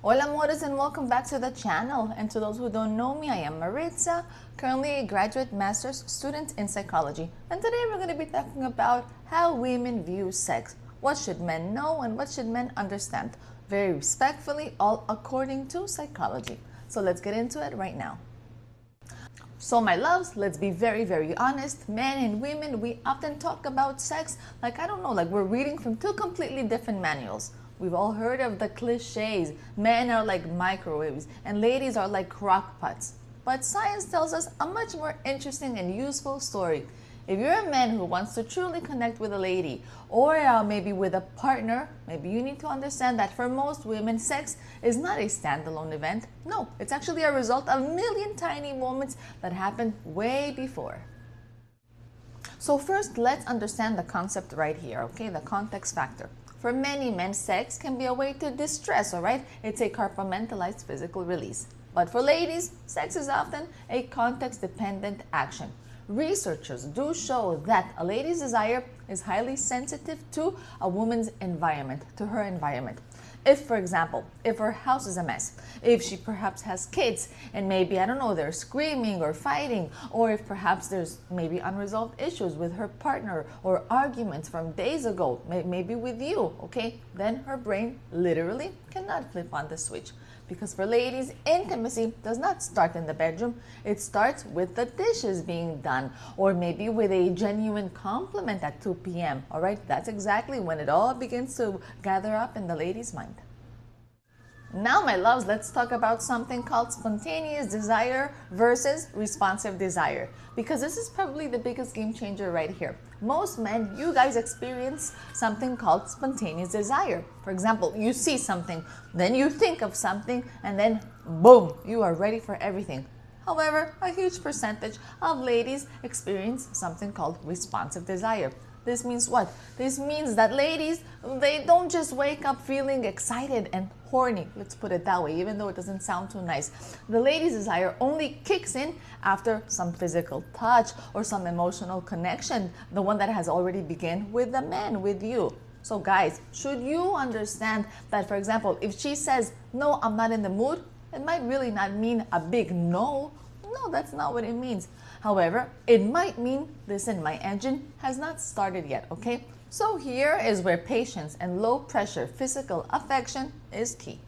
Hola amores, and welcome back to the channel. And to those who don't know me, I am Maritza, currently a graduate master's student in psychology. And today we're going to be talking about how women view sex. What should men know and what should men understand? Very respectfully, all according to psychology. So let's get into it right now. So my loves, let's be very honest. Men and women, we often talk about sex like, I don't know, like we're reading from two completely different manuals. We've all heard of the cliches. Men are like microwaves and ladies are like crock pots. But science tells us a much more interesting and useful story. If you're a man who wants to truly connect with a lady or maybe with a partner, maybe you need to understand that for most women, sex is not a standalone event. No, it's actually a result of a million tiny moments that happened way before. So first, let's understand the concept right here, okay? The context factor. For many men, sex can be a way to distress, all right? It's a compartmentalized physical release. But for ladies, sex is often a context-dependent action. Researchers do show that a lady's desire is highly sensitive to a woman's environment, to her environment. If, for example, if her house is a mess, if she perhaps has kids and maybe, I don't know, they're screaming or fighting, or if perhaps there's maybe unresolved issues with her partner or arguments from days ago, maybe with you, okay, then her brain literally cannot flip on the switch. Because for ladies, intimacy does not start in the bedroom. It starts with the dishes being done, or maybe with a genuine compliment at 2 p.m. All right, that's exactly when it all begins to gather up in the lady's mind. Now, my loves, let's talk about something called spontaneous desire versus responsive desire, because this is probably the biggest game changer right here. Most men, you guys experience something called spontaneous desire. For example, you see something, then you think of something, and then boom, you are ready for everything. However, a huge percentage of ladies experience something called responsive desire. This means what? This means that ladies, they don't just wake up feeling excited and horny. Let's put it that way, even though it doesn't sound too nice. The lady's desire only kicks in after some physical touch or some emotional connection, the one that has already begun with the man, with you. So guys, should you understand that, for example, if she says, no, I'm not in the mood, it might really not mean a big no. No, that's not what it means. However, it might mean, listen, my engine has not started yet, okay? So here is where patience and low pressure physical affection is key.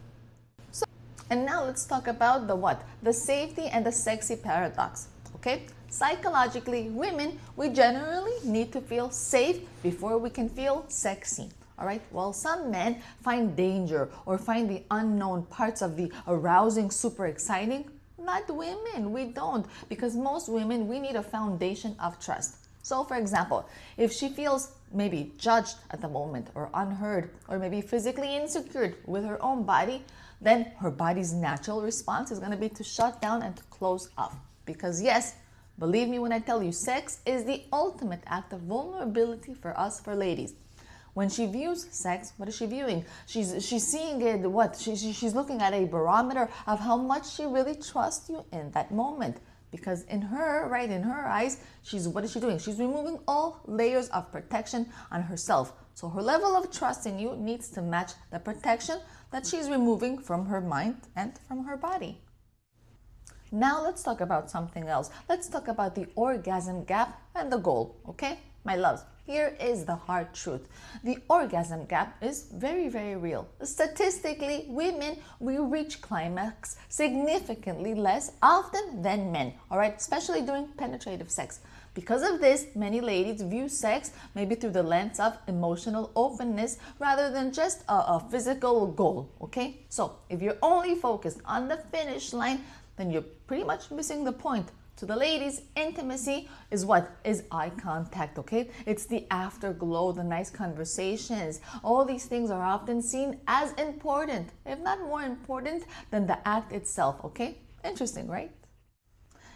And now let's talk about the what? The safety and the sexy paradox, okay? Psychologically, women, we generally need to feel safe before we can feel sexy. All right, well, some men find danger or find the unknown parts of the arousing super exciting. Not women, we don't, because most women, we need a foundation of trust. So for example, if she feels maybe judged at the moment or unheard or maybe physically insecure with her own body, then her body's natural response is going to be to shut down and to close off. Because yes, believe me when I tell you, sex is the ultimate act of vulnerability for us, for ladies. When she views sex, what is she viewing? She's seeing it, what? She's looking at a barometer of how much she really trusts you in that moment. Because in her, right, in her eyes, what is she doing? She's removing all layers of protection on herself. So her level of trust in you needs to match the protection that she's removing from her mind and from her body. Now let's talk about something else. Let's talk about the orgasm gap and the goal, okay? My loves, here is the hard truth. The orgasm gap is very real. Statistically, women, we reach climax significantly less often than men, all right? Especially during penetrative sex. Because of this, many ladies view sex maybe through the lens of emotional openness rather than just a physical goal, okay? So if you're only focused on the finish line, then you're pretty much missing the point. To the ladies, intimacy is what? Is eye contact, okay? It's the afterglow, the nice conversations. All these things are often seen as important, if not more important than the act itself, okay? Interesting, right?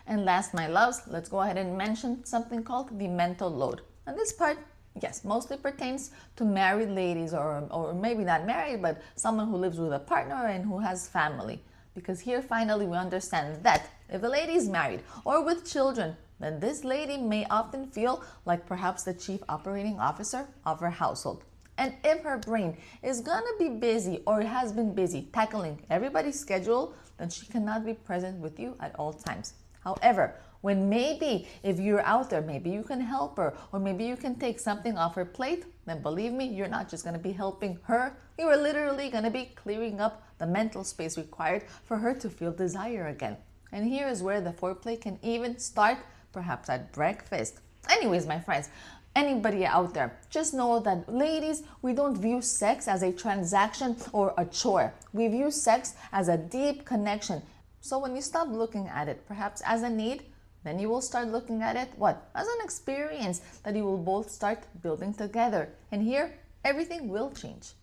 And last, my loves, let's go ahead and mention something called the mental load. And this part, yes, mostly pertains to married ladies or maybe not married, but someone who lives with a partner and who has family. Because here finally we understand that if a lady is married or with children, then this lady may often feel like perhaps the chief operating officer of her household. And if her brain is gonna be busy or has been busy tackling everybody's schedule, then she cannot be present with you at all times. However, when maybe if you're out there, maybe you can help her, or maybe you can take something off her plate, then believe me, you're not just going to be helping her, you are literally going to be clearing up the mental space required for her to feel desire again. And here is where the foreplay can even start, perhaps at breakfast. Anyways, my friends, anybody out there, just know that ladies, we don't view sex as a transaction or a chore. We view sex as a deep connection. So when you stop looking at it perhaps as a need, then you will start looking at it, what? As an experience that you will both start building together. And here, everything will change.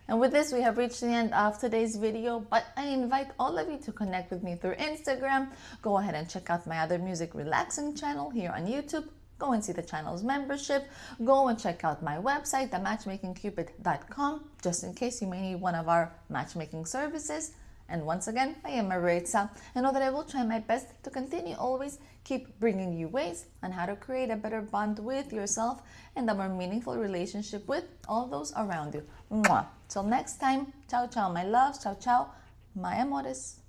And with this, we have reached the end of today's video, but I invite all of you to connect with me through Instagram. Go ahead and check out my other music relaxing channel here on YouTube. Go and see the channel's membership. Go and check out my website, thematchmakingcupid.com, just in case you may need one of our matchmaking services. And once again, I am Maritza, and know that I will try my best to continue always keep bringing you ways on how to create a better bond with yourself and a more meaningful relationship with all those around you. Mwah. Till next time, ciao ciao my loves, ciao ciao my amores.